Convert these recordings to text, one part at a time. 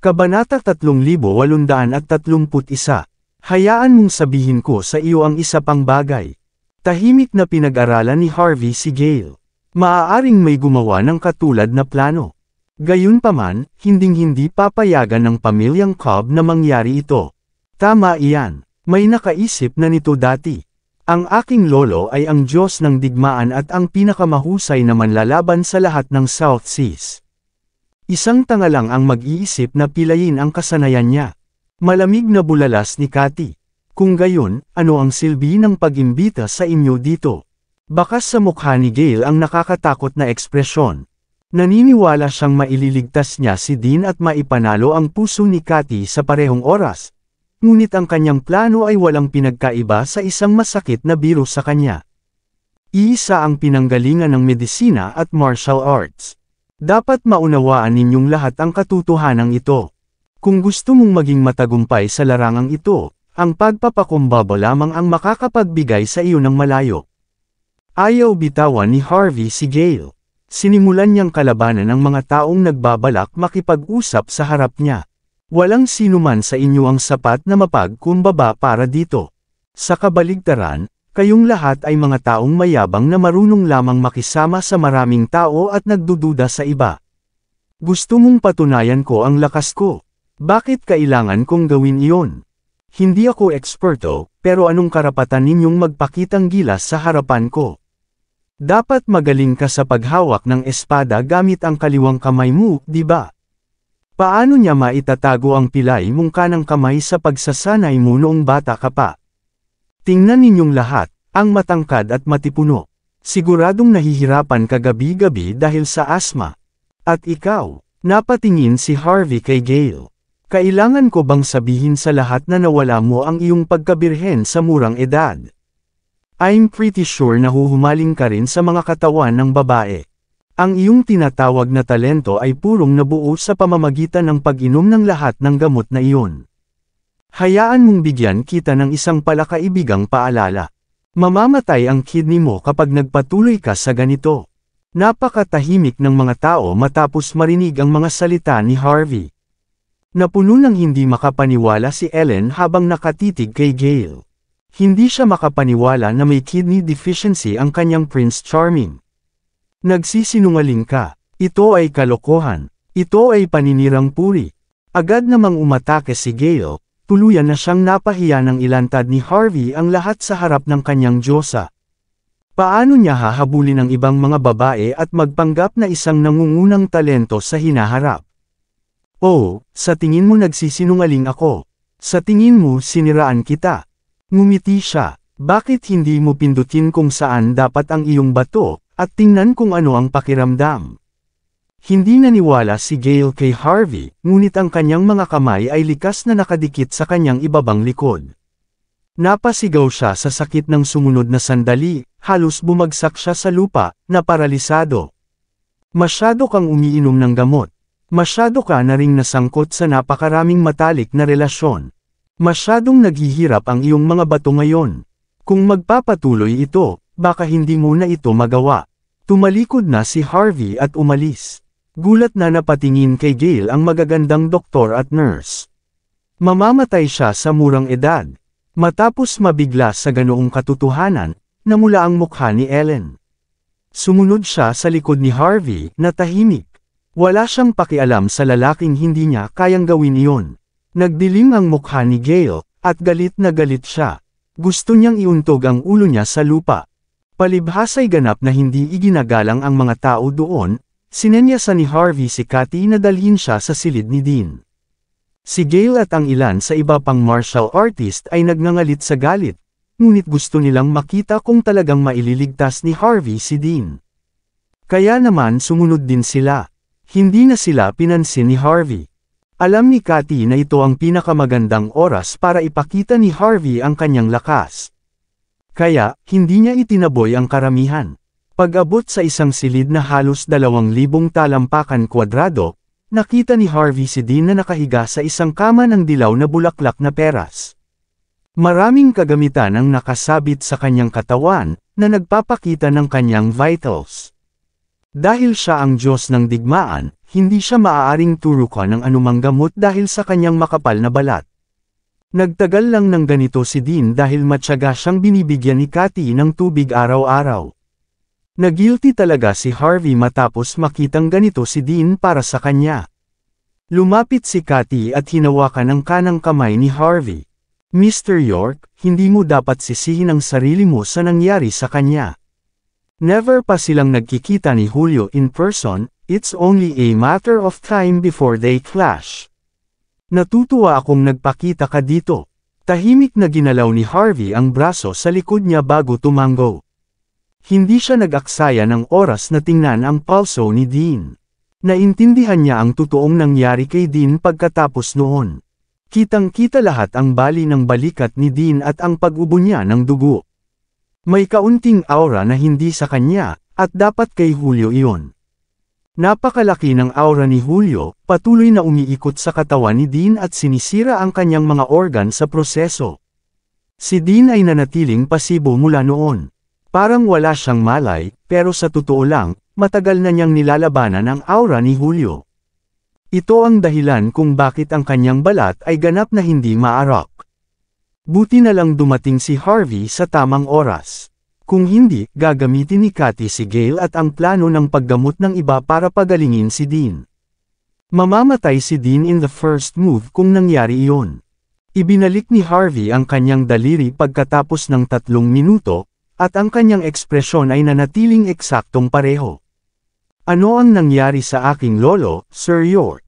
Kabanata 3831. Hayaan mong sabihin ko sa iyo ang isa pang bagay. Tahimik na pinag-aralan ni Harvey si Gale. Maaaring may gumawa ng katulad na plano. Gayunpaman, hinding-hindi papayagan ng pamilyang Cobb na mangyari ito. Tama iyan. May nakaisip na nito dati. Ang aking lolo ay ang Diyos ng digmaan at ang pinakamahusay na manlalaban sa lahat ng South Seas. Isang tanga lang ang mag-iisip na pilayin ang kasanayan niya. Malamig na bulalas ni Cathy. Kung gayon, ano ang silbi ng pag-imbita sa inyo dito? Bakas sa mukha ni Gale ang nakakatakot na ekspresyon. Naniniwala siyang maililigtas niya si Dean at maipanalo ang puso ni Cathy sa parehong oras. Ngunit ang kanyang plano ay walang pinagkaiba sa isang masakit na biro sa kanya. Iisa ang pinanggalingan ng medisina at martial arts. Dapat maunawaan ninyong lahat ang katotohanan ito. Kung gusto mong maging matagumpay sa larangang ito, ang pagpapakumbaba lamang ang makakapagbigay sa iyo ng malayo. Ayaw bitawan ni Harvey si Gale. Sinimulan niyang kalabanan ang mga taong nagbabalak makipag-usap sa harap niya. Walang sinuman sa inyo ang sapat na mapagkumbaba para dito. Sa kabaligtaran, kayong lahat ay mga taong mayabang na marunong lamang makisama sa maraming tao at nagdududa sa iba. Gusto mong patunayan ko ang lakas ko. Bakit kailangan kong gawin iyon? Hindi ako eksperto, pero anong karapatan ninyong magpakitang gilas sa harapan ko? Dapat magaling ka sa paghawak ng espada gamit ang kaliwang kamay mo, di ba? Paano niya maitatago ang pilay mong kanang kamay sa pagsasanay mo noong bata ka pa? Tingnan ninyong lahat, ang matangkad at matipuno. Siguradong nahihirapan ka gabi-gabi dahil sa asma. At ikaw, napatingin si Harvey kay Gale. Kailangan ko bang sabihin sa lahat na nawala mo ang iyong pagkabirhen sa murang edad? I'm pretty sure na huhumaling ka rin sa mga katawan ng babae. Ang iyong tinatawag na talento ay purong nabuo sa pamamagitan ng pag-inom ng lahat ng gamot na iyon. Hayaan mong bigyan kita ng isang palakaibigang paalala. Mamamatay ang kidney mo kapag nagpatuloy ka sa ganito. Napakatahimik ng mga tao matapos marinig ang mga salita ni Harvey. Napuno ng hindi makapaniwala si Ellen habang nakatitig kay Gale. Hindi siya makapaniwala na may kidney deficiency ang kanyang Prince Charming. Nagsisinungaling ka. Ito ay kalokohan. Ito ay paninirang puri. Agad namang umatake si Gale. Tuluyan na siyang napahiya ng ilantad ni Harvey ang lahat sa harap ng kanyang Diyosa. Paano niya hahabulin ang ibang mga babae at magpanggap na isang nangungunang talento sa hinaharap? Oh, sa tingin mo nagsisinungaling ako. Sa tingin mo siniraan kita. Ngumiti siya. Bakit hindi mo pindutin kung saan dapat ang iyong bato, at tingnan kung ano ang pakiramdam? Hindi naniwala si Gale kay Harvey, ngunit ang kanyang mga kamay ay likas na nakadikit sa kanyang ibabang likod. Napasigaw siya sa sakit ng sumunod na sandali, halos bumagsak siya sa lupa, na paralisado. Masyado kang umiinom ng gamot. Masyado ka na ring nasangkot sa napakaraming matalik na relasyon. Masyadong naghihirap ang iyong mga bato ngayon. Kung magpapatuloy ito, baka hindi mo na ito magawa. Tumalikod na si Harvey at umalis. Gulat na napatingin kay Gale ang magagandang doktor at nurse. Mamamatay siya sa murang edad. Matapos mabigla sa ganoong katotohanan, namula ang mukha ni Ellen. Sumunod siya sa likod ni Harvey na tahimik. Wala siyang pakialam sa lalaking hindi niya kayang gawin iyon. Nagdilim ang mukha ni Gale, at galit na galit siya. Gusto niyang iuntog ang ulo niya sa lupa. Palibhasay ganap na hindi iginagalang ang mga tao doon. Sinenyasan ni Harvey si Cathy na dalhin siya sa silid ni Dean. Si Gale at ang ilan sa iba pang martial artist ay nagngangalit sa galit, ngunit gusto nilang makita kung talagang maililigtas ni Harvey si Dean. Kaya naman sumunod din sila. Hindi na sila pinansin ni Harvey. Alam ni Cathy na ito ang pinakamagandang oras para ipakita ni Harvey ang kanyang lakas. Kaya, hindi niya itinaboy ang karamihan. Pag-abot sa isang silid na halos 2,000 talampakan kwadrado, nakita ni Harvey si Dean na nakahiga sa isang kama ng dilaw na bulaklak na peras. Maraming kagamitan ang nakasabit sa kanyang katawan, na nagpapakita ng kanyang vitals. Dahil siya ang Diyos ng digmaan, hindi siya maaaring turukan ng anumang gamot dahil sa kanyang makapal na balat. Nagtagal lang ng ganito si Dean dahil matyaga siyang binibigyan ni Cathy ng tubig araw-araw. Nagilty talaga si Harvey matapos makitang ganito si Dean para sa kanya. Lumapit si Cathy at hinawakan ang kanang kamay ni Harvey. Mr. York, hindi mo dapat sisihin ang sarili mo sa nangyari sa kanya. Never pa silang nagkikita ni Julio in person, it's only a matter of time before they clash. Natutuwa akong nagpakita ka dito. Tahimik na ginalaw ni Harvey ang braso sa likod niya bago tumango. Hindi siya nag-aksaya ng oras na tingnan ang pulso ni Dean. Naintindihan niya ang totoong nangyari kay Dean pagkatapos noon. Kitang-kita lahat ang bali ng balikat ni Dean at ang pag-ubo niya ng dugo. May kaunting aura na hindi sa kanya, at dapat kay Julio iyon. Napakalaki ng aura ni Julio, patuloy na umiikot sa katawan ni Dean at sinisira ang kanyang mga organ sa proseso. Si Dean ay nanatiling pasibo mula noon. Parang wala siyang malay, pero sa totoo lang, matagal na niyang nilalabanan ang aura ni Julio. Ito ang dahilan kung bakit ang kanyang balat ay ganap na hindi maarak. Buti na lang dumating si Harvey sa tamang oras. Kung hindi, gagamitin ni Cathy si Gale at ang plano ng paggamot ng iba para pagalingin si Dean. Mamamatay si Dean in the first move kung nangyari iyon. Ibinalik ni Harvey ang kanyang daliri pagkatapos ng 3 minuto, at ang kanyang ekspresyon ay nanatiling eksaktong pareho. Ano ang nangyari sa aking lolo, Sir York?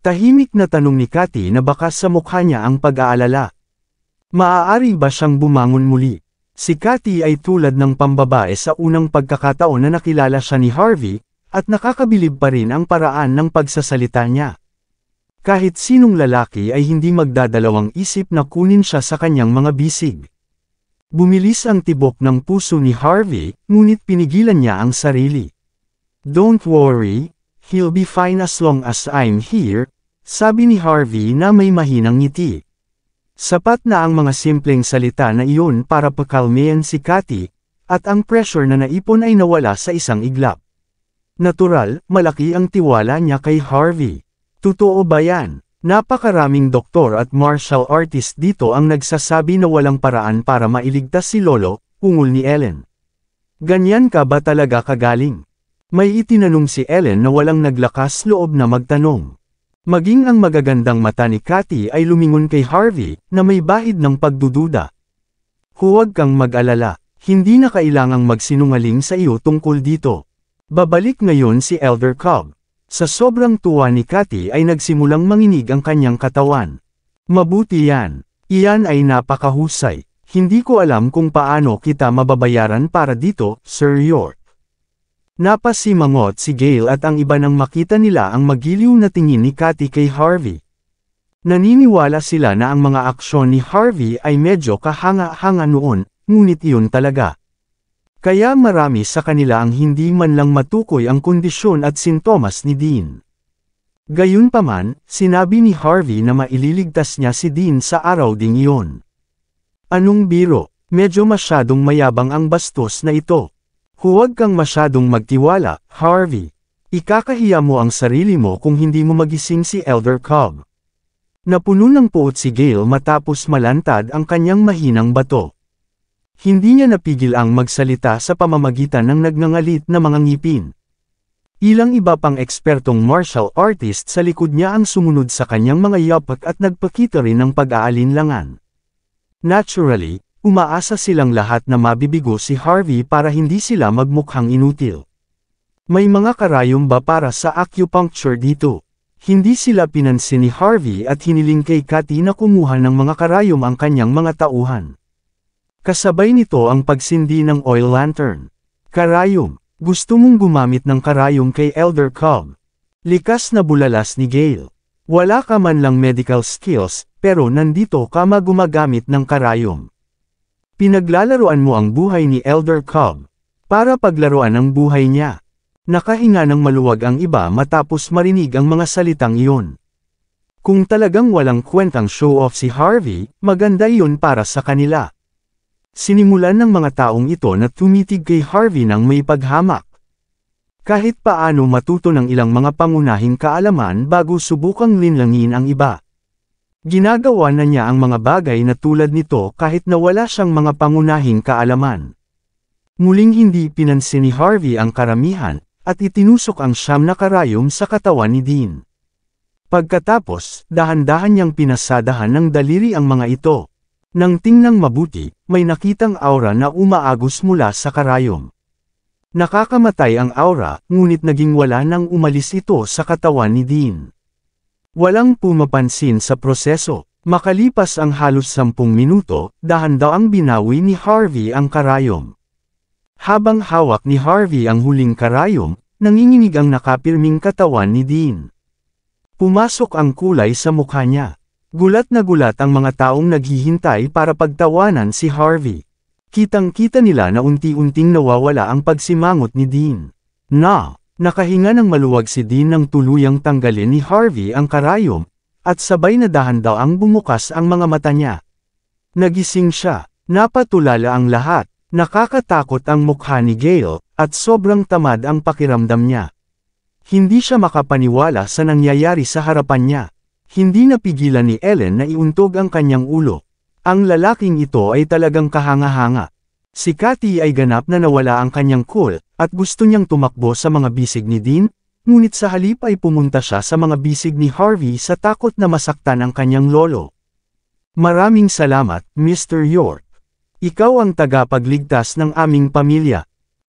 Tahimik na tanong ni Cathy na baka sa mukha niya ang pag-aalala. Maaari ba siyang bumangon muli? Si Cathy ay tulad ng pambabae sa unang pagkakataon na nakilala siya ni Harvey, at nakakabilib pa rin ang paraan ng pagsasalita niya. Kahit sinong lalaki ay hindi magdadalawang isip na kunin siya sa kanyang mga bisig. Bumilis ang tibok ng puso ni Harvey, ngunit pinigilan niya ang sarili. Don't worry, he'll be fine as long as I'm here, sabi ni Harvey na may mahinang ngiti. Sapat na ang mga simpleng salita na iyon para pakalmayan si Cathy, at ang pressure na naipon ay nawala sa isang iglap. Natural, malaki ang tiwala niya kay Harvey. Totoo ba yan? Napakaraming doktor at martial artist dito ang nagsasabi na walang paraan para mailigtas si Lolo, ungol ni Ellen. Ganyan ka ba talaga kagaling? May itinanong si Ellen na walang naglakas loob na magtanong. Maging ang magagandang mata ni Cathy ay lumingon kay Harvey, na may bahid ng pagdududa. Huwag kang mag-alala, hindi na kailangang magsinungaling sa iyo tungkol dito. Babalik ngayon si Elder Cobb. Sa sobrang tuwa ni Cathy ay nagsimulang manginig ang kanyang katawan. Mabuti yan. Iyan ay napakahusay. Hindi ko alam kung paano kita mababayaran para dito, Sir York. Napasimangot si Gale at ang iba nang makita nila ang magiliw na tingin ni Cathy kay Harvey. Naniniwala sila na ang mga aksyon ni Harvey ay medyo kahanga-hanga noon, ngunit iyon talaga. Kaya marami sa kanila ang hindi man lang matukoy ang kondisyon at sintomas ni Dean. Gayunpaman, sinabi ni Harvey na maililigtas niya si Dean sa araw ding iyon. Anong biro? Medyo masyadong mayabang ang bastos na ito. Huwag kang masyadong magtiwala, Harvey. Ikakahiya mo ang sarili mo kung hindi mo magising si Elder Cobb. Napuno ng puot si Gale matapos malantad ang kanyang mahinang bato. Hindi niya napigil ang magsalita sa pamamagitan ng nagngangalit na mga ngipin. Ilang iba pang ekspertong martial artist sa likod niya ang sumunod sa kanyang mga yapak at nagpakita rin ng pag-aalinlangan. Naturally, umaasa silang lahat na mabibigo si Harvey para hindi sila magmukhang inutil. May mga karayom ba para sa acupuncture dito? Hindi sila pinansin ni Harvey at hiniling kay Cathy na kumuha ng mga karayom ang kanyang mga tauhan. Kasabay nito ang pagsindi ng oil lantern. Karayom, gusto mong gumamit ng karayom kay Elder Cobb. Likas na bulalas ni Gale. Wala ka man lang medical skills, pero nandito ka gumagamit ng karayom. Pinaglalaroan mo ang buhay ni Elder Cobb. Para paglaruan ang buhay niya. Nakahinga ng maluwag ang iba matapos marinig ang mga salitang iyon. Kung talagang walang kwentang show-off si Harvey, maganda iyon para sa kanila. Sinimulan ng mga taong ito na tumitig kay Harvey ng may paghamak. Kahit paano matuto ng ilang mga pangunahing kaalaman bago subukang linlangin ang iba. Ginagawa na niya ang mga bagay na tulad nito kahit na wala siyang mga pangunahing kaalaman. Muling hindi pinansin ni Harvey ang karamihan, at itinusok ang 9 na karayom sa katawan ni Dean. Pagkatapos, dahan-dahan niyang pinasadahan ng daliri ang mga ito. Nang tingnang mabuti, may nakitang aura na umaagos mula sa karayom. Nakakamatay ang aura, ngunit naging wala nang umalis ito sa katawan ni Dean. Walang pumapansin sa proseso. Makalipas ang halos 10 minuto, dahan-daang binawi ni Harvey ang karayom. Habang hawak ni Harvey ang huling karayom, nanginginig ang nakapirming katawan ni Dean. Pumasok ang kulay sa mukha niya. Gulat na gulat ang mga taong naghihintay para pagtawanan si Harvey. Kitang-kita nila na unti-unting nawawala ang pagsimangot ni Dean. Nakahinga ng maluwag si Dean nang tuluyang tanggalin ni Harvey ang karayom, at sabay na dahan-daang bumukas ang mga mata niya. Nagising siya, napatulala ang lahat, nakakatakot ang mukha ni Gale, at sobrang tamad ang pakiramdam niya. Hindi siya makapaniwala sa nangyayari sa harapan niya. Hindi napigilan ni Ellen na iuntog ang kanyang ulo. Ang lalaking ito ay talagang kahanga-hanga. Si Cathy ay ganap na nawala ang kanyang cool, at gusto niyang tumakbo sa mga bisig ni Dean, ngunit sa halip ay pumunta siya sa mga bisig ni Harvey sa takot na masaktan ang kanyang lolo. Maraming salamat, Mr. York. Ikaw ang tagapagligtas ng aming pamilya.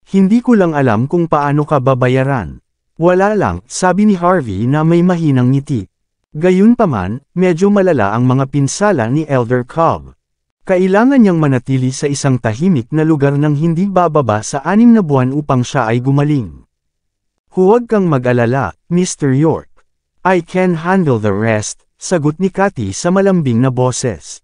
Hindi ko lang alam kung paano ka babayaran. Wala lang, sabi ni Harvey na may mahinang ngiti. Gayunpaman, medyo malala ang mga pinsala ni Elder Cobb. Kailangan niyang manatili sa isang tahimik na lugar nang hindi bababa sa 6 na buwan upang siya ay gumaling. Huwag kang mag-alala, Mr. York. I can handle the rest, sagot ni Cathy sa malambing na boses.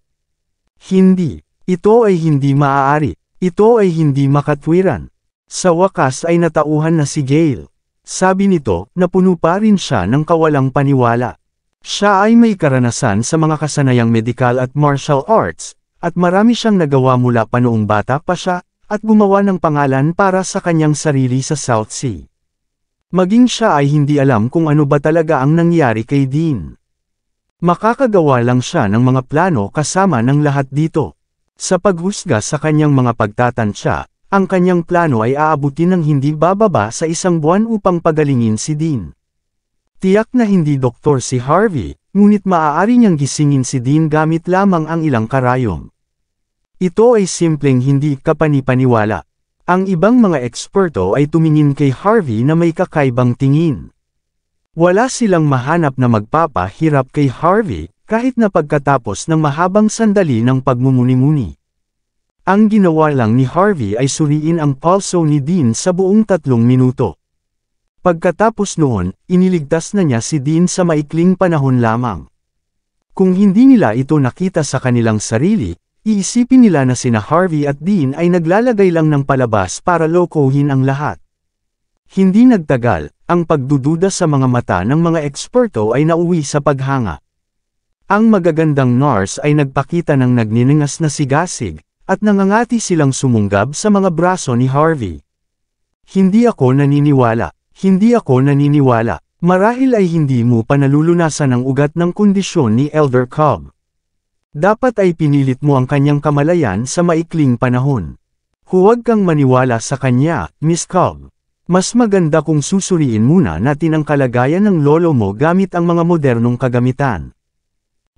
Hindi. Ito ay hindi maaari. Ito ay hindi makatwiran. Sa wakas ay natauhan na si Gale. Sabi nito, na puno pa rin siya ng kawalang paniwala. Siya ay may karanasan sa mga kasanayang medikal at martial arts, at marami siyang nagawa mula pa noong bata pa siya, at gumawa ng pangalan para sa kanyang sarili sa South Sea. Maging siya ay hindi alam kung ano ba talaga ang nangyari kay Dean. Makakagawa lang siya ng mga plano kasama ng lahat dito. Sa paghusga sa kanyang mga pagtatansya, ang kanyang plano ay aabutin ng hindi bababa sa 1 buwan upang pagalingin si Dean. Tiyak na hindi doktor si Harvey, ngunit maaari niyang gisingin si Dean gamit lamang ang ilang karayom. Ito ay simpleng hindi kapanipaniwala. Ang ibang mga eksperto ay tumingin kay Harvey na may kakaibang tingin. Wala silang mahanap na magpapahirap kay Harvey, kahit na pagkatapos ng mahabang sandali ng pagmumuni-muni. Ang ginawa lang ni Harvey ay suriin ang pulso ni Dean sa buong 3 minuto. Pagkatapos noon, iniligtas na niya si Dean sa maikling panahon lamang. Kung hindi nila ito nakita sa kanilang sarili, iisipin nila na sina Harvey at Dean ay naglalagay lang ng palabas para lokohin ang lahat. Hindi nagtagal, ang pagdududa sa mga mata ng mga eksperto ay nauwi sa paghanga. Ang magagandang nurse ay nagpakita ng nagniningas na sigasig, at nangangati silang sumunggab sa mga braso ni Harvey. Hindi ako naniniwala. Hindi ako naniniwala. Marahil ay hindi mo pa nalulunasan ang ugat ng kondisyon ni Elder Cobb. Dapat ay pinilit mo ang kanyang kamalayan sa maikling panahon. Huwag kang maniwala sa kanya, Miss Cobb. Mas maganda kung susuriin muna natin ang kalagayan ng lolo mo gamit ang mga modernong kagamitan.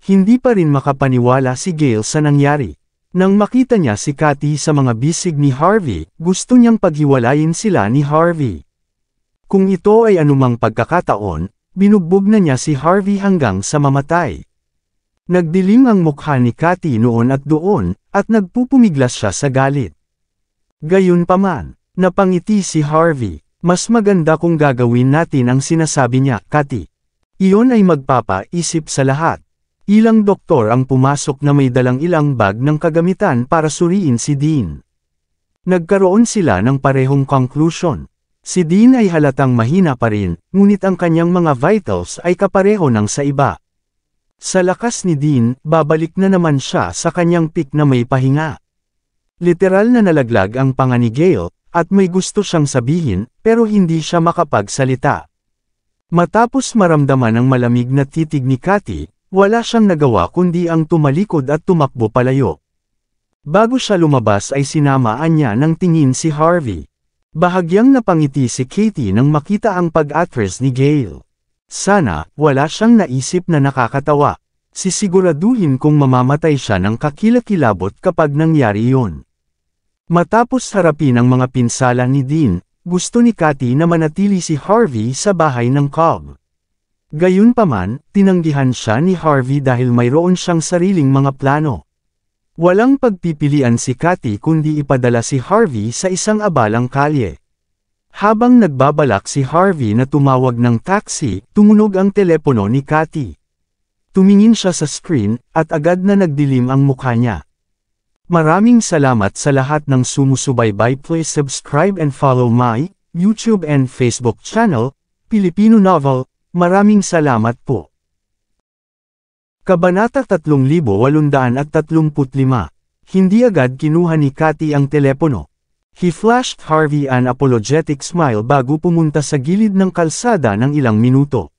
Hindi pa rin makapaniwala si Gale sa nangyari. Nang makita niya si Cathy sa mga bisig ni Harvey, gusto niyang paghiwalayin sila ni Harvey. Kung ito ay anumang pagkakataon, binugbog na niya si Harvey hanggang sa mamatay. Nagdilim ang mukha ni Cathy noon at doon, at nagpupumiglas siya sa galit. Gayunpaman, napangiti si Harvey. Mas maganda kung gagawin natin ang sinasabi niya, Cathy. Iyon ay magpapaisip sa lahat. Ilang doktor ang pumasok na may dalang ilang bag ng kagamitan para suriin si Dean. Nagkaroon sila ng parehong conclusion. Si Dean ay halatang mahina pa rin, ngunit ang kanyang mga vitals ay kapareho ng sa iba. Sa lakas ni Dean, babalik na naman siya sa kanyang peak na may pahinga. Literal na nalaglag ang panga ni Gale, at may gusto siyang sabihin, pero hindi siya makapagsalita. Matapos maramdaman ang malamig na titig ni Cathy, wala siyang nagawa kundi ang tumalikod at tumakbo palayo. Bago siya lumabas ay sinamaan niya ng tingin si Harvey. Bahagyang napangiti si Katie nang makita ang pag-atras ni Gale. Sana, wala siyang naisip na nakakatawa. Sisiguraduhin kung mamamatay siya ng kakilakilabot kapag nangyari iyon. Matapos harapin ang mga pinsala ni Dean, gusto ni Cathy na manatili si Harvey sa bahay ng Cobb. Gayunpaman, tinanggihan siya ni Harvey dahil mayroon siyang sariling mga plano. Walang pagpipilian si Cathy kundi ipadala si Harvey sa isang abalang kalye. Habang nagbabalak si Harvey na tumawag ng taxi, tumunog ang telepono ni Cathy. Tumingin siya sa screen, at agad na nagdilim ang mukha niya. Maraming salamat sa lahat ng sumusubaybay. Please subscribe and follow my YouTube and Facebook channel, Pilipino Novel. Maraming salamat po. Kabanata 3835. Hindi agad kinuha ni Cathy ang telepono. He flashed Harvey an apologetic smile bago pumunta sa gilid ng kalsada ng ilang minuto.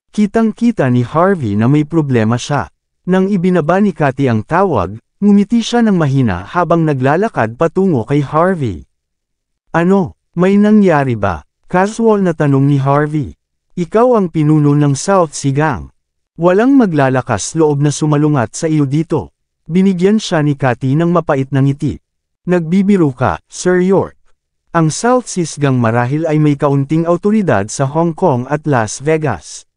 Kitang-kita ni Harvey na may problema siya. Nang ibinaba ni Cathy ang tawag, ngumiti siya ng mahina habang naglalakad patungo kay Harvey. Ano, may nangyari ba? Casual na tanong ni Harvey. Ikaw ang pinuno ng South Sea Gang. Walang maglalakas loob na sumalungat sa iyo dito. Binigyan siya ni Cathy ng mapait na ngiti. Nagbibiro ka, Sir York. Ang South Seas Gang marahil ay may kaunting awtoridad sa Hong Kong at Las Vegas.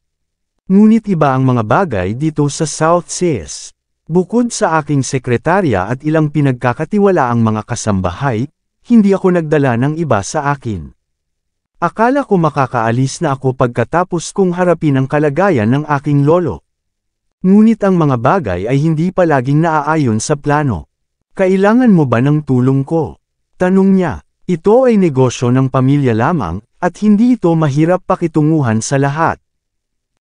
Ngunit iba ang mga bagay dito sa South Seas. Bukod sa aking sekretarya at ilang pinagkakatiwalaang mga kasambahay, hindi ako nagdala ng iba sa akin. Akala ko makakaalis na ako pagkatapos kong harapin ang kalagayan ng aking lolo. Ngunit ang mga bagay ay hindi palaging naaayon sa plano. Kailangan mo ba ng tulong ko? Tanong niya. Ito ay negosyo ng pamilya lamang, at hindi ito mahirap pakitunguhan sa lahat.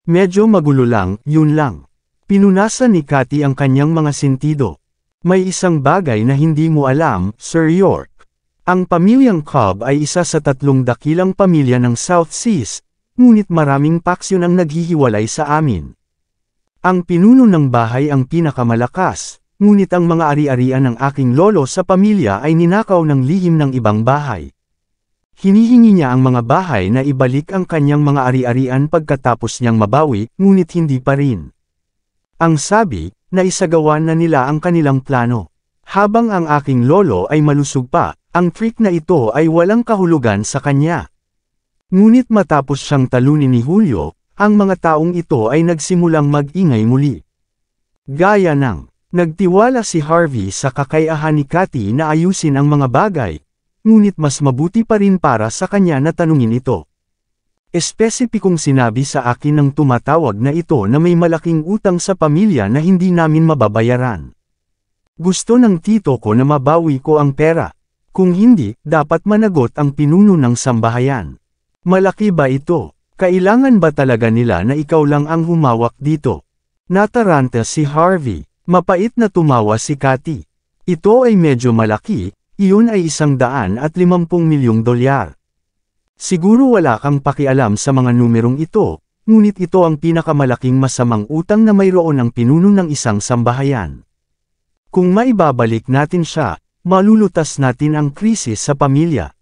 Medyo magulo lang, yun lang. Pinunasan ni Cathy ang kanyang mga sentido. May isang bagay na hindi mo alam, Sir York. Ang pamilyang Cobb ay isa sa 3 dakilang pamilya ng South Seas, ngunit maraming paksyon ang naghihiwalay sa amin. Ang pinuno ng bahay ang pinakamalakas, ngunit ang mga ari-arian ng aking lolo sa pamilya ay ninakaw ng lihim ng ibang bahay. Hinihingi niya ang mga bahay na ibalik ang kanyang mga ari-arian pagkatapos niyang mabawi, ngunit hindi pa rin. Ang sabi, na isagawa na nila ang kanilang plano. Habang ang aking lolo ay malusog pa, ang trick na ito ay walang kahulugan sa kanya. Ngunit matapos siyang talunin ni Julio, ang mga taong ito ay nagsimulang mag-ingay muli. Gaya ng nagtiwala si Harvey sa kakayahan ni Cathy na ayusin ang mga bagay, ngunit mas mabuti pa rin para sa kanya na tanungin ito. Espesipikong sinabi sa akin ng tumatawag na ito na may malaking utang sa pamilya na hindi namin mababayaran. Gusto ng tito ko na mabawi ko ang pera. Kung hindi, dapat managot ang pinuno ng sambahayan. Malaki ba ito? Kailangan ba talaga nila na ikaw lang ang humawak dito? Nataranta si Harvey. Mapait na tumawa si Cathy. Ito ay medyo malaki, iyon ay $150 milyong. Siguro wala kang pakialam sa mga numerong ito, ngunit ito ang pinakamalaking masamang utang na mayroon ang pinuno ng isang sambahayan. Kung maibabalik natin siya, malulutas natin ang krisis sa pamilya.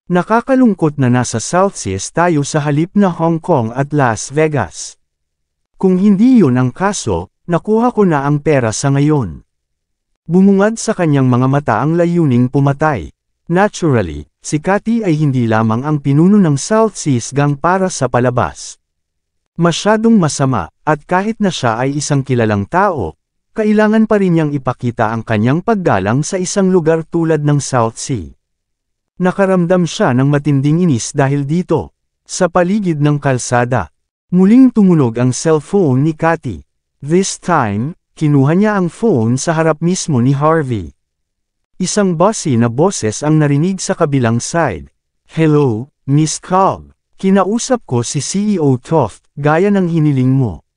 Nakakalungkot na nasa South Seas tayo sa halip na Hong Kong at Las Vegas. Kung hindi yun ang kaso, nakuha ko na ang pera sa ngayon. Bumungad sa kanyang mga mata ang layuning pumatay. Naturally, si Cathy ay hindi lamang ang pinuno ng South Seas Gang para sa palabas. Masyadong masama, at kahit na siya ay isang kilalang tao, kailangan pa rin niyang ipakita ang kanyang paggalang sa isang lugar tulad ng South Sea. Nakaramdam siya ng matinding inis dahil dito. Sa paligid ng kalsada, muling tumunog ang cellphone ni Cathy. This time, kinuha niya ang phone sa harap mismo ni Harvey. Isang bossy na boses ang narinig sa kabilang side. Hello, Miss Cobb. Kinausap ko si CEO Toft, gaya ng hiniling mo.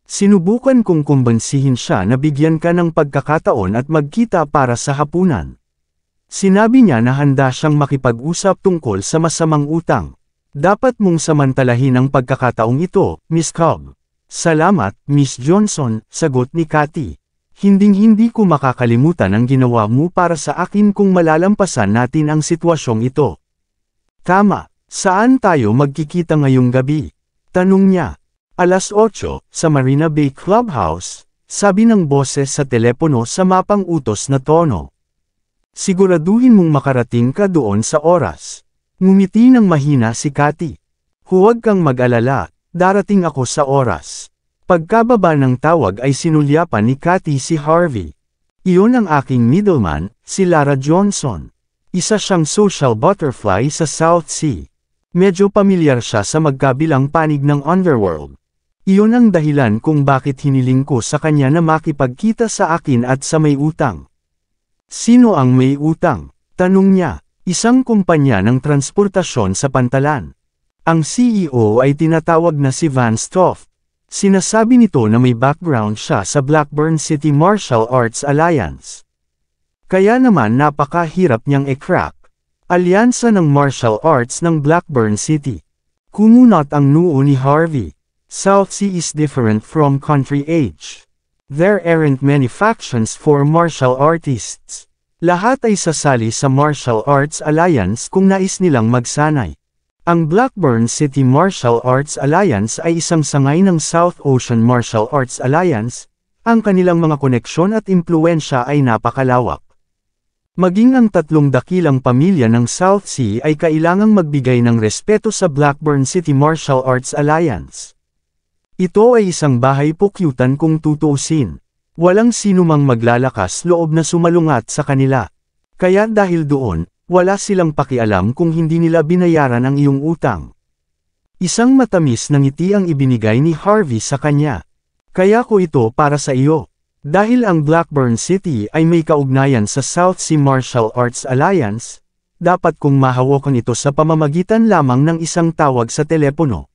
Sinubukan kong kumbansihin siya na bigyan ka ng pagkakataon at magkita para sa hapunan. Sinabi niya na handa siyang makipag-usap tungkol sa masamang utang. Dapat mong samantalahin ang pagkakataong ito, Miss Cobb. Salamat, Miss Johnson, sagot ni Cathy. Hinding-hindi ko makakalimutan ang ginawa mo para sa akin kung malalampasan natin ang sitwasyong ito. Tama, saan tayo magkikita ngayong gabi? Tanong niya. 8:00, sa Marina Bay Clubhouse, sabi ng boses sa telepono sa mapang utos na tono. Siguraduhin mong makarating ka doon sa oras. Ngumiti ng mahina si Cathy. Huwag kang mag-alala, darating ako sa oras. Pagkababa ng tawag ay sinulyapan ni Cathy si Harvey. Iyon ang aking middleman, si Lara Johnson. Isa siyang social butterfly sa South Sea. Medyo pamilyar siya sa magkabilang panig ng underworld. Iyon ang dahilan kung bakit hiniling ko sa kanya na makipagkita sa akin at sa may utang. Sino ang may utang? Tanong niya. Isang kumpanya ng transportasyon sa Pantalan. Ang CEO ay tinatawag na si Van Stoff. Sinasabi nito na may background siya sa Blackburn City Martial Arts Alliance. Kaya naman napakahirap niyang i-crack. Alyansa ng martial arts ng Blackburn City. Kumunot ang noo ni Harvey. South Sea is different from country age. There aren't many factions for martial artists. Lahat ay sasali sa Martial Arts Alliance kung nais nilang magsanay. Ang Blackburn City Martial Arts Alliance ay isang sangay ng South Ocean Martial Arts Alliance. Ang kanilang mga koneksyon at impluwensya ay napakalawak. Maging ang 3 dakilang pamilya ng South Sea ay kailangang magbigay ng respeto sa Blackburn City Martial Arts Alliance. Ito ay isang bahay pukyutan kung tutuusin. Walang sinumang maglalakas loob na sumalungat sa kanila. Kaya dahil doon, wala silang pakialam kung hindi nila binayaran ang iyong utang. Isang matamis na ngiti ang ibinigay ni Harvey sa kanya. Kaya ko ito para sa iyo. Dahil ang Blackburn City ay may kaugnayan sa South Sea Martial Arts Alliance, dapat kong mahawakan ito sa pamamagitan lamang ng isang tawag sa telepono.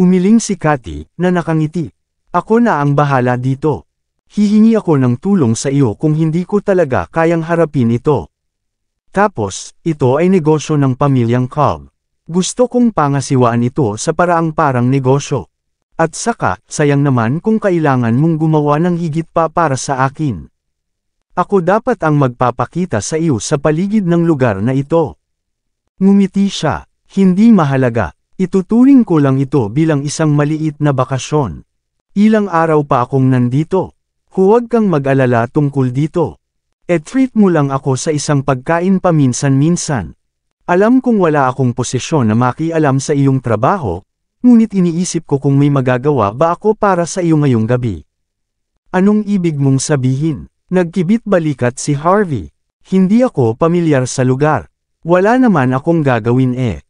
Umiling si Cathy, na nakangiti. Ako na ang bahala dito. Hihingi ako ng tulong sa iyo kung hindi ko talaga kayang harapin ito. Tapos, ito ay negosyo ng pamilyang Cobb. Gusto kong pangasiwaan ito sa paraang parang negosyo. At saka, sayang naman kung kailangan mong gumawa ng higit pa para sa akin. Ako dapat ang magpapakita sa iyo sa paligid ng lugar na ito. Ngumiti siya, hindi mahalaga. Ituturing ko lang ito bilang isang maliit na bakasyon. Ilang araw pa akong nandito. Huwag kang mag-alala tungkol dito. E-treat mo lang ako sa isang pagkain paminsan-minsan. Alam kong wala akong posisyon na makialam sa iyong trabaho, ngunit iniisip ko kung may magagawa ba ako para sa iyo ngayong gabi. Anong ibig mong sabihin? Nagkibit balikat si Harvey. Hindi ako pamilyar sa lugar. Wala naman akong gagawin eh.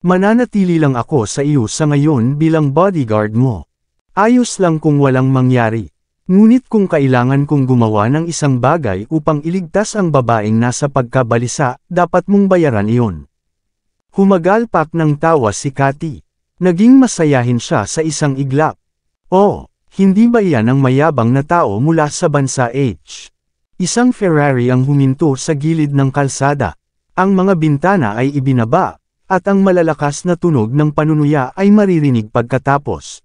Mananatili lang ako sa iyo sa ngayon bilang bodyguard mo. Ayos lang kung walang mangyari. Ngunit kung kailangan kong gumawa ng isang bagay upang iligtas ang babaeng nasa pagkabalisa, dapat mong bayaran iyon. Humagalpak ng tawa si Cathy. Naging masayahin siya sa isang iglap. Oh, hindi ba iyan ang mayabang na tao mula sa bansa H? Isang Ferrari ang huminto sa gilid ng kalsada. Ang mga bintana ay ibinaba, at ang malalakas na tunog ng panunuya ay maririnig pagkatapos.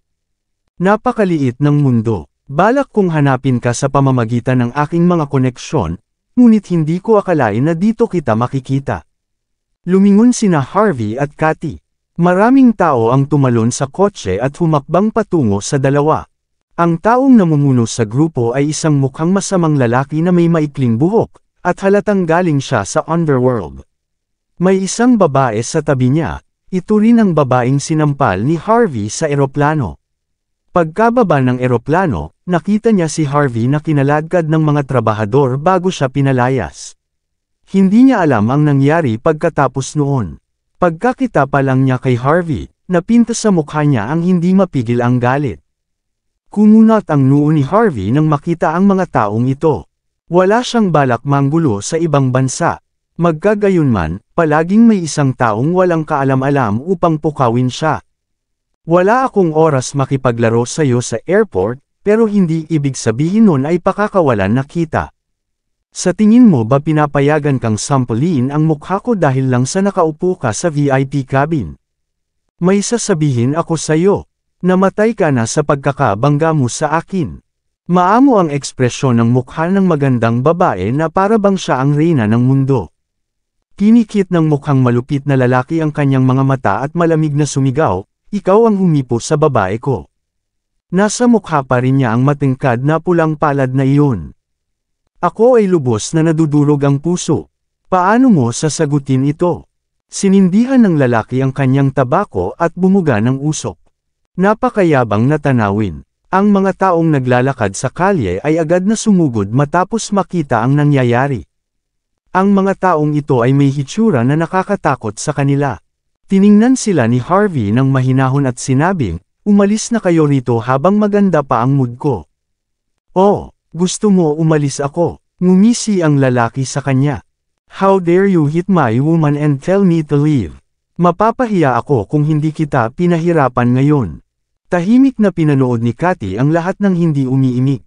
Napakaliit ng mundo. Balak kong hanapin ka sa pamamagitan ng aking mga koneksyon, ngunit hindi ko akalain na dito kita makikita. Lumingon sina Harvey at Cathy. Maraming tao ang tumalon sa kotse at humakbang patungo sa dalawa. Ang taong namumuno sa grupo ay isang mukhang masamang lalaki na may maikling buhok, at halatang galing siya sa underworld. May isang babae sa tabi niya, ito rin ang babaeng sinampal ni Harvey sa eroplano. Pagkababa ng eroplano, nakita niya si Harvey na kinaladkad ng mga trabahador bago siya pinalayas. Hindi niya alam ang nangyari pagkatapos noon. Pagkakita pa lang niya kay Harvey, napinta sa mukha niya ang hindi mapigil ang galit. Kumunot ang noo ni Harvey nang makita ang mga taong ito. Wala siyang balak manggulo sa ibang bansa. Magkagayunman, palaging may isang taong walang kaalam-alam upang pukawin siya. Wala akong oras makipaglaro sa iyo sa airport, pero hindi ibig sabihin nun ay pakakawalan na kita. Sa tingin mo ba pinapayagan kang sampulin ang mukha ko dahil lang sa nakaupo ka sa VIP cabin? May sasabihin ako sa'yo. Namatay ka na sa pagkakabangga mo sa akin. Maamo ang ekspresyon ng mukha ng magandang babae na para bang siya ang reyna ng mundo. Kinikit ng mukhang malupit na lalaki ang kanyang mga mata at malamig na sumigaw, ikaw ang humipo sa babae ko. Nasa mukha pa rin niya ang matingkad na pulang palad na iyon. Ako ay lubos na nadudurog ang puso. Paano mo sasagutin ito? Sinindihan ng lalaki ang kanyang tabako at bumuga ng usok. Napakayabang na tanawin. Ang mga taong naglalakad sa kalye ay agad na sumugod matapos makita ang nangyayari. Ang mga taong ito ay may hitsura na nakakatakot sa kanila. Tiningnan sila ni Harvey ng mahinahon at sinabing, umalis na kayo rito habang maganda pa ang mood ko. Oh, gusto mo umalis ako? Ngumisi ang lalaki sa kanya. How dare you hit my woman and tell me to leave? Mapapahiya ako kung hindi kita pinahirapan ngayon. Tahimik na pinanood ni Cathy ang lahat ng hindi umiimik.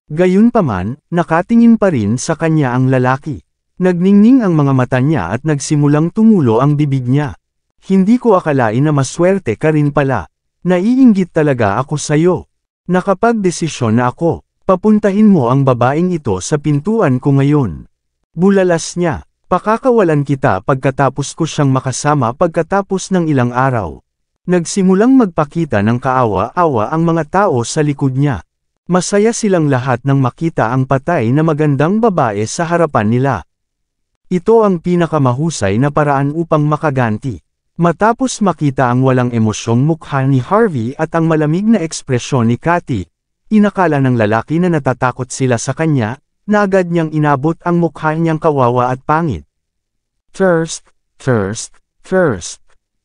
Gayunpaman, nakatingin pa rin sa kanya ang lalaki. Nagningning ang mga mata niya at nagsimulang tumulo ang bibig niya. Hindi ko akalain na maswerte ka rin pala. Naiinggit talaga ako sa'yo. Nakapagdesisyon na ako. Papuntahin mo ang babaeng ito sa pintuan ko ngayon. Bulalas niya. Pakakawalan kita pagkatapos ko siyang makasama pagkatapos ng ilang araw. Nagsimulang magpakita ng kaawa-awa ang mga tao sa likod niya. Masaya silang lahat nang makita ang patay na magandang babae sa harapan nila. Ito ang pinakamahusay na paraan upang makaganti. Matapos makita ang walang emosyong mukha ni Harvey at ang malamig na ekspresyon ni Cathy, inakala ng lalaki na natatakot sila sa kanya, na agad niyang inabot ang mukha niyang kawawa at pangit. Thirst.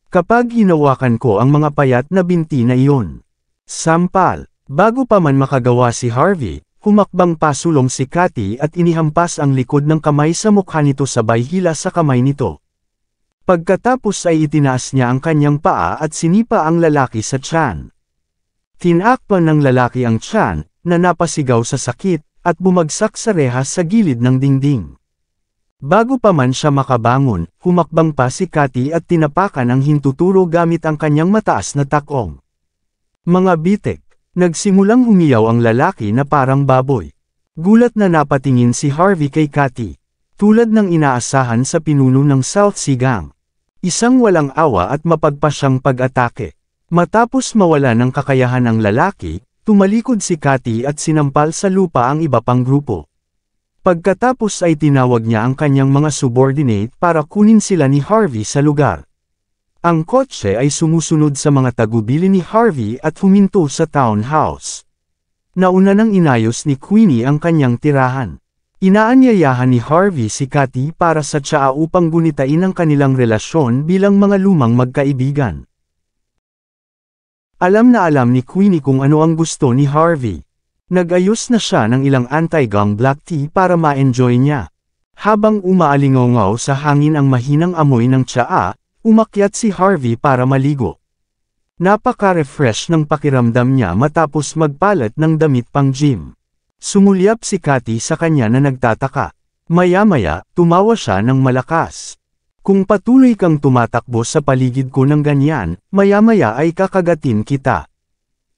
Kapag hinawakan ko ang mga payat na binti na iyon. Sampal. Bago pa man makagawa si Harvey, humakbang pasulong si Cathy at inihampas ang likod ng kamay sa mukha nito sabay hila sa kamay nito. Pagkatapos ay itinaas niya ang kanyang paa at sinipa ang lalaki sa tiyan. Tinakpan ng lalaki ang tiyan, na napasigaw sa sakit, at bumagsak sa rehas sa gilid ng dingding. Bago pa man siya makabangon, humakbang pa si Cathy at tinapakan ang hintuturo gamit ang kanyang mataas na takong. Mga bitek, nagsimulang humiyaw ang lalaki na parang baboy. Gulat na napatingin si Harvey kay Cathy. Tulad ng inaasahan sa pinuno ng South Sea Gang. Isang walang awa at mapagpasyang pag-atake. Matapos mawala ng kakayahan ang lalaki, tumalikod si Cathy at sinampal sa lupa ang iba pang grupo. Pagkatapos ay tinawag niya ang kanyang mga subordinate para kunin sila ni Harvey sa lugar. Ang kotse ay sumusunod sa mga tagubili ni Harvey at huminto sa townhouse. Nauna nang inayos ni Queenie ang kanyang tirahan. Inaanyayahan ni Harvey si Cathy para sa tsaa upang gunitain ang kanilang relasyon bilang mga lumang magkaibigan. Alam na alam ni Queenie kung ano ang gusto ni Harvey. Nag-ayos na siya ng ilang anti-gang black tea para ma-enjoy niya. Habang umaalingaw sa hangin ang mahinang amoy ng tsaa, umakyat si Harvey para maligo. Napaka-refresh ng pakiramdam niya matapos magpalat ng damit pang gym. Sumulyap si Cathy sa kanya na nagtataka. Maya-maya, tumawa siya ng malakas. Kung patuloy kang tumatakbo sa paligid ko ng ganyan, maya-maya ay kakagatin kita.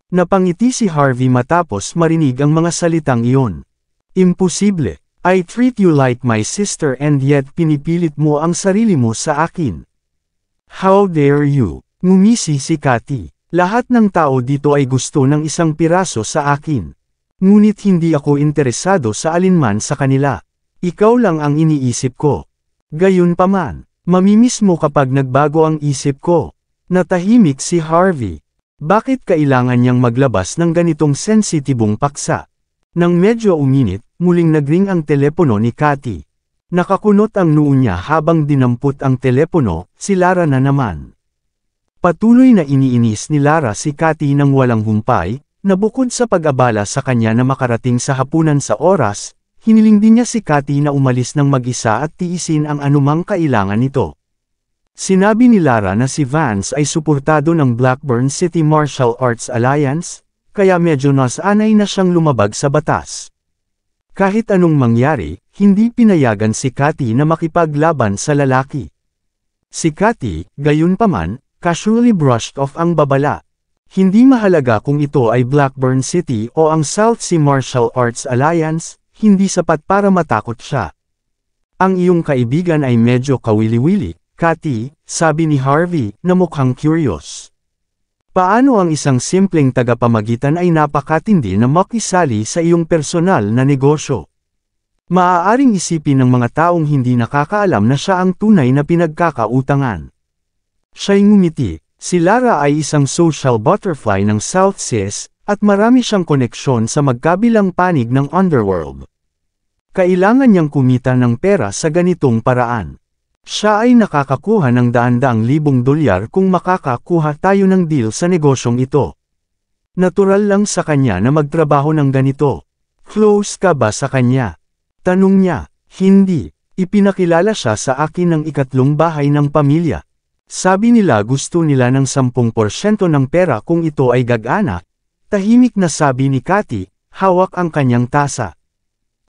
Napangiti si Harvey matapos marinig ang mga salitang iyon. Imposible. I treat you like my sister and yet pinipilit mo ang sarili mo sa akin. How dare you? Ngumisi si Cathy. Lahat ng tao dito ay gusto ng isang piraso sa akin. Ngunit hindi ako interesado sa alinman sa kanila. Ikaw lang ang iniisip ko. Gayunpaman, mamimiss mo kapag nagbago ang isip ko. Natahimik si Harvey. Bakit kailangan niyang maglabas ng ganitong sensitibong paksa? Nang medyo uminit, muling nagring ang telepono ni Cathy. Nakakunot ang noo niya habang dinampot ang telepono, si Lara na naman. Patuloy na iniinis ni Lara si Cathy nang walang humpay, na bukod sa pag-abala sa kanya na makarating sa hapunan sa oras, hiniling din niya si Cathy na umalis ng mag-isa at tiisin ang anumang kailangan nito. Sinabi ni Lara na si Vance ay suportado ng Blackburn City Martial Arts Alliance, kaya medyo nasanay na siyang lumabag sa batas. Kahit anong mangyari, hindi pinayagan si Cathy na makipaglaban sa lalaki. Si Cathy, gayunpaman, casually brushed off ang babala. Hindi mahalaga kung ito ay Blackburn City o ang South Sea Martial Arts Alliance, hindi sapat para matakot siya. Ang iyong kaibigan ay medyo kawili-wili, Cathy, sabi ni Harvey, na mukhang curious. Paano ang isang simpleng tagapamagitan ay napakatindi na makisali sa iyong personal na negosyo? Maaaring isipin ng mga taong hindi nakakaalam na siya ang tunay na pinagkakautangan. Siya'y ngumiti. Si Lara ay isang social butterfly ng South Seas, at marami siyang koneksyon sa magkabilang panig ng underworld. Kailangan niyang kumita ng pera sa ganitong paraan. Siya ay nakakakuha ng daan-daang libong dolyar kung makakakuha tayo ng deal sa negosyong ito. Natural lang sa kanya na magtrabaho ng ganito. Close ka ba sa kanya? Tanong niya. Hindi. Ipinakilala siya sa akin ng ikatlong bahay ng pamilya. Sabi nila gusto nila ng 10% ng pera kung ito ay gagana. Tahimik na sabi ni Cathy, hawak ang kanyang tasa.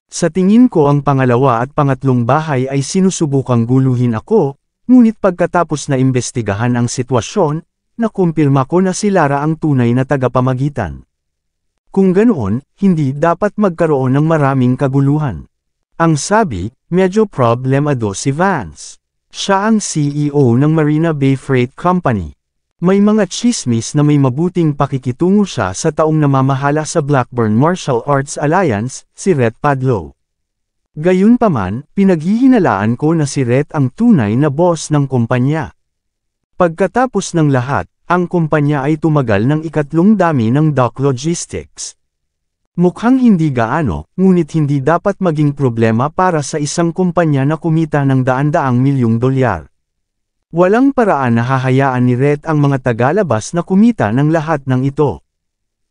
Sa tingin ko ang pangalawa at pangatlong bahay ay sinusubukang guluhin ako, ngunit pagkatapos na imbestigahan ang sitwasyon, nakumpirma ko na si Lara ang tunay na tagapamagitan. Kung ganoon, hindi dapat magkaroon ng maraming kaguluhan. Ang sabi, medyo problemado si Vance. Siya ang CEO ng Marina Bay Freight Company. May mga chismis na may mabuting pakikitungo siya sa taong namamahala sa Blackburn Martial Arts Alliance, si Rhett Padlow. Gayunpaman, pinaghihinalaan ko na si Rhett ang tunay na boss ng kumpanya. Pagkatapos ng lahat, ang kumpanya ay tumagal ng ikatlong dami ng dock logistics. Mukhang hindi gaano, ngunit hindi dapat maging problema para sa isang kumpanya na kumita ng daan-daang milyong dolyar. Walang paraan na hahayaan ni Rhett ang mga tagalabas na kumita ng lahat ng ito.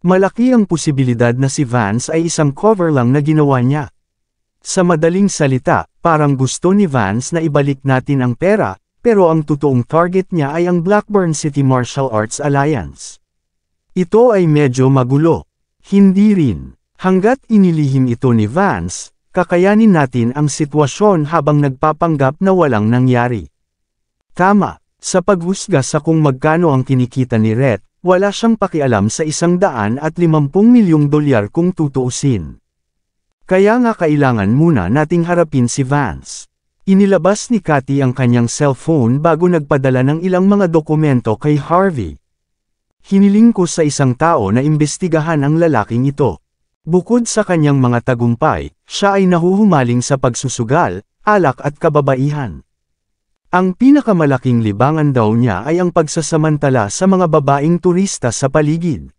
Malaki ang posibilidad na si Vance ay isang cover lang na ginawa niya. Sa madaling salita, parang gusto ni Vance na ibalik natin ang pera, pero ang totoong target niya ay ang Blackburn City Martial Arts Alliance. Ito ay medyo magulo. Hindi rin. Hanggat inilihim ito ni Vance, kakayanin natin ang sitwasyon habang nagpapanggap na walang nangyari. Tama, sa paghusga sa kung magkano ang kinikita ni Rhett, wala siyang pakialam sa 150 milyong dolyar kung tutuusin. Kaya nga kailangan muna nating harapin si Vance. Inilabas ni Cathy ang kanyang cellphone bago nagpadala ng ilang mga dokumento kay Harvey. Hiniling ko sa isang tao na imbestigahan ang lalaking ito. Bukod sa kanyang mga tagumpay, siya ay nahuhumaling sa pagsusugal, alak at kababaihan. Ang pinakamalaking libangan daw niya ay ang pagsasamantala sa mga babaeng turista sa paligid.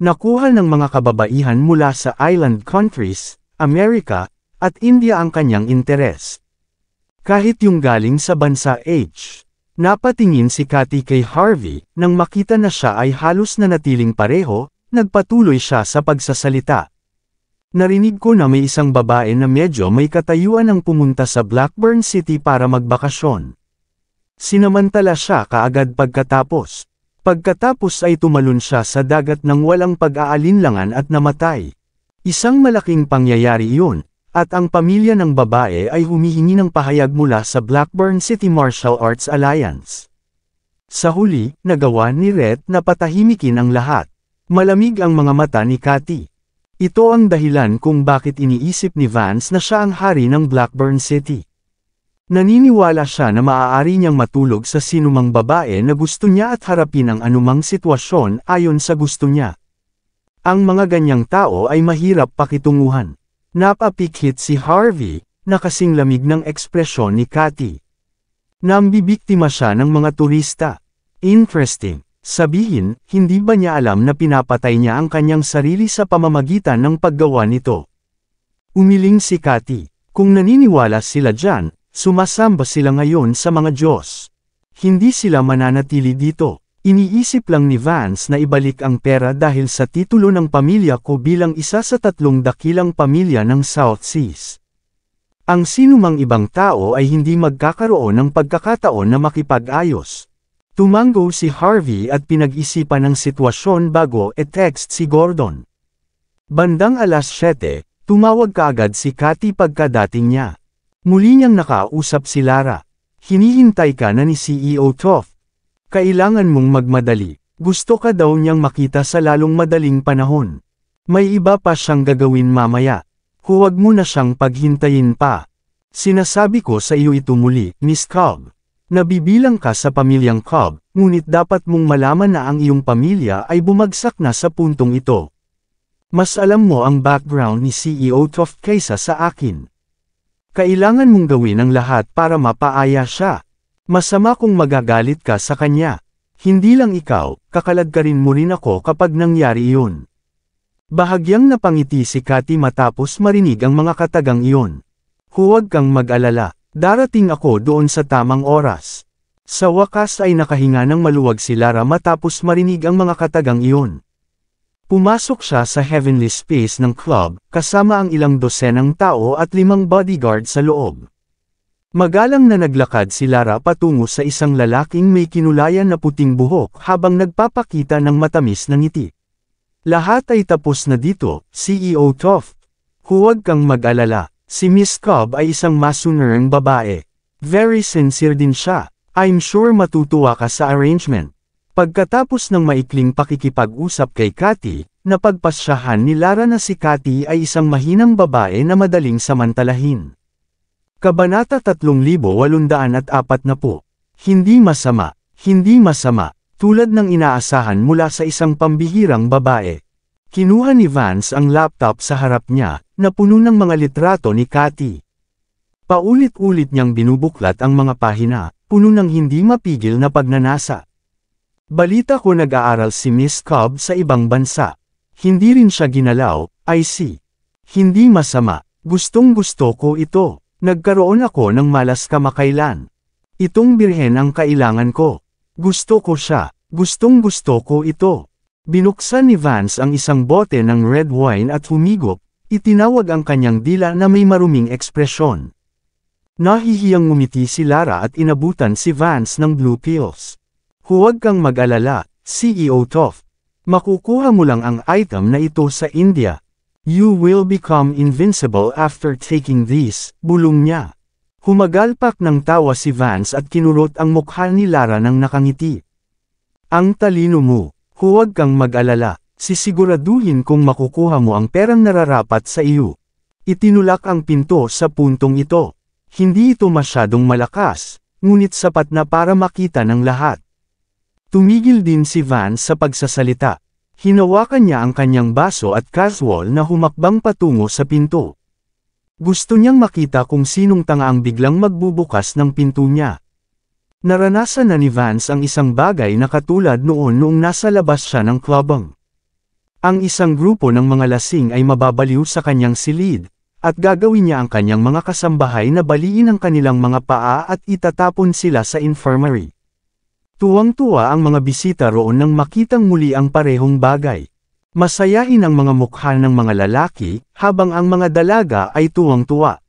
Nakuha ng mga kababaihan mula sa island countries, Amerika, at India ang kanyang interes. Kahit yung galing sa bansa H. Napatingin si Cathy kay Harvey, nang makita na siya ay halos nanatiling pareho, nagpatuloy siya sa pagsasalita. Narinig ko na may isang babae na medyo may katayuan ang pumunta sa Blackburn City para magbakasyon. Sinamantala siya kaagad pagkatapos. Pagkatapos ay tumalon siya sa dagat ng walang pag-aalinlangan at namatay. Isang malaking pangyayari iyon, at ang pamilya ng babae ay humihingi ng pahayag mula sa Blackburn City Martial Arts Alliance. Sa huli, nagawa ni Rhett na patahimikin ang lahat. Malamig ang mga mata ni Cathy. Ito ang dahilan kung bakit iniisip ni Vance na siya ang hari ng Blackburn City. Naniniwala siya na maaari niyang matulog sa sinumang babae na gusto niya at harapin ang anumang sitwasyon ayon sa gusto niya. Ang mga ganyang tao ay mahirap pakitunguhan. Napapikhit si Harvey, na kasing lamig ng ekspresyon ni Cathy. Nambibiktima siya ng mga turista. Interesting. Sabihin, hindi ba niya alam na pinapatay niya ang kanyang sarili sa pamamagitan ng paggawa nito? Umiling si Cathy. Kung naniniwala sila dyan, sumasamba sila ngayon sa mga Diyos. Hindi sila mananatili dito. Iniisip lang ni Vance na ibalik ang pera dahil sa titulo ng pamilya ko bilang isa sa 3 dakilang pamilya ng South Seas. Ang sinumang ibang tao ay hindi magkakaroon ng pagkakataon na makipag-ayos. Tumango si Harvey at pinag-isipan ang sitwasyon bago e-text si Gordon. Bandang alas 7, Tumawag kaagad si Cathy pagkadating niya. Muli niyang nakausap si Lara. Hinihintay ka na ni CEO Toff. Kailangan mong magmadali. Gusto ka daw niyang makita sa lalong madaling panahon. May iba pa siyang gagawin mamaya. Huwag mo na siyang paghintayin pa. Sinasabi ko sa iyo ito muli, Miss Cobb. Nabibilang ka sa pamilyang Cobb, ngunit dapat mong malaman na ang iyong pamilya ay bumagsak na sa puntong ito. Mas alam mo ang background ni CEO Toff kaysa sa akin. Kailangan mong gawin ang lahat para mapaaya siya. Masama kung magagalit ka sa kanya. Hindi lang ikaw, kakaladkarin mo rin ako kapag nangyari iyon. Bahagyang napangiti si Cathy matapos marinig ang mga katagang iyon. Huwag kang mag-alala, darating ako doon sa tamang oras. Sa wakas ay nakahinga ng maluwag si Lara matapos marinig ang mga katagang iyon. Pumasok siya sa heavenly space ng club, kasama ang ilang dosenang tao at 5 bodyguard sa loob. Magalang na naglakad si Lara patungo sa isang lalaking may kinulayan na puting buhok habang nagpapakita ng matamis na ngiti. Lahat ay tapos na dito, CEO Toff. Huwag kang mag-alala, si Miss Cobb ay isang masunerang babae. Very sincere din siya, I'm sure matutuwa ka sa arrangement. Pagkatapos ng maikling pakikipag-usap kay Cathy, napagpasyahan ni Lara na si Cathy ay isang mahinang babae na madaling samantalahin. Kabanata 3840. Hindi masama, hindi masama, tulad ng inaasahan mula sa isang pambihirang babae. Kinuha ni Vance ang laptop sa harap niya, na puno ng mga litrato ni Cathy. Paulit-ulit niyang binubuklat ang mga pahina, puno ng hindi mapigil na pagnanasa. Balita ko nag-aaral si Miss Cobb sa ibang bansa. Hindi rin siya ginalaw, I see. Hindi masama, gustong-gusto ko ito. Nagkaroon ako ng malas kamakailan. Itong birhen ang kailangan ko. Gusto ko siya, gustong-gusto ko ito. Binuksan ni Vance ang isang bote ng red wine at humigop, itinawag ang kanyang dila na may maruming ekspresyon. Nahihiyang ngumiti si Lara at inabutan si Vance ng blue pills. Huwag kang mag-alala, CEO Toff. Makukuha mo lang ang item na ito sa India. You will become invincible after taking this, bulong niya. Humagalpak ng tawa si Vance at kinurot ang mukha ni Lara ng nakangiti. Ang talino mo, huwag kang mag-alala, sisiguraduhin kung makukuha mo ang perang nararapat sa iyo. Itinulak ang pinto sa puntong ito. Hindi ito masyadong malakas, ngunit sapat na para makita ng lahat. Tumigil din si Vance sa pagsasalita. Hinawakan niya ang kanyang baso at casual na humakbang patungo sa pinto. Gusto niyang makita kung sinong tanga ang biglang magbubukas ng pinto niya. Naranasan na ni Vance ang isang bagay na katulad noong nasa labas siya ng klubang. Ang isang grupo ng mga lasing ay mababaliw sa kanyang silid, at gagawin niya ang kanyang mga kasambahay na baliin ang kanilang mga paa at itatapon sila sa infirmary. Tuwang-tuwa ang mga bisita roon nang makitang muli ang parehong bagay. Masayahin ang mga mukha ng mga lalaki, habang ang mga dalaga ay tuwang-tuwa.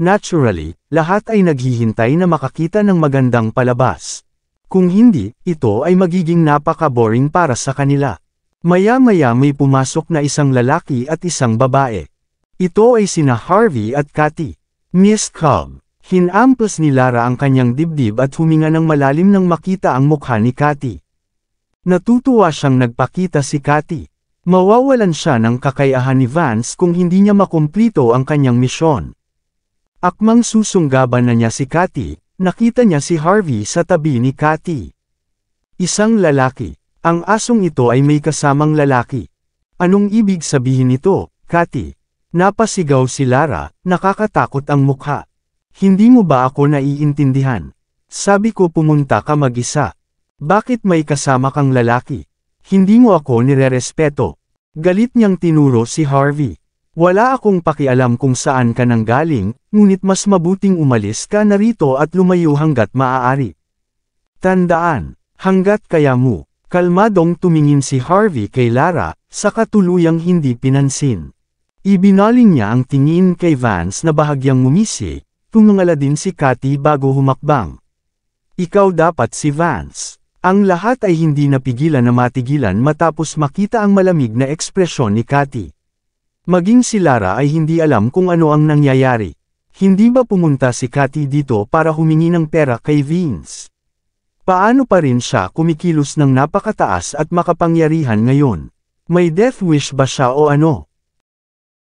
Naturally, lahat ay naghihintay na makakita ng magandang palabas. Kung hindi, ito ay magiging napaka-boring para sa kanila. Maya-maya may pumasok na isang lalaki at isang babae. Ito ay sina Harvey at Cathy. Miss Cobb. Hinamplas ni Lara ang kanyang dibdib at huminga ng malalim nang makita ang mukha ni Cathy. Natutuwa siyang nagpakita si Cathy. Mawawalan siya ng kakayahan ni Vance kung hindi niya makumplito ang kanyang misyon. Akmang susunggaban na niya si Cathy, nakita niya si Harvey sa tabi ni Cathy. Isang lalaki. Ang asong ito ay may kasamang lalaki. Anong ibig sabihin nito, Cathy? Napasigaw si Lara, nakakatakot ang mukha. Hindi mo ba ako naiintindihan? Sabi ko pumunta ka mag-isa. Bakit may kasama kang lalaki? Hindi mo ako nirerespeto. Galit niyang tinuro si Harvey. Wala akong pakialam kung saan ka nanggaling, ngunit mas mabuting umalis ka na rito at lumayo hanggat maaari. Tandaan, hanggat kaya mo. Kalmadong tumingin si Harvey kay Lara, sa katuluyang hindi pinansin. Ibinaling niya ang tingin kay Vance na bahagyang ngumisi. Tumangala din si Cathy bago humakbang. Ikaw dapat si Vance. Ang lahat ay hindi napigilan na matigilan matapos makita ang malamig na ekspresyon ni Cathy. Maging si Lara ay hindi alam kung ano ang nangyayari. Hindi ba pumunta si Cathy dito para humingi ng pera kay Vince? Paano pa rin siya kumikilos ng napakataas at makapangyarihan ngayon? May death wish ba siya o ano?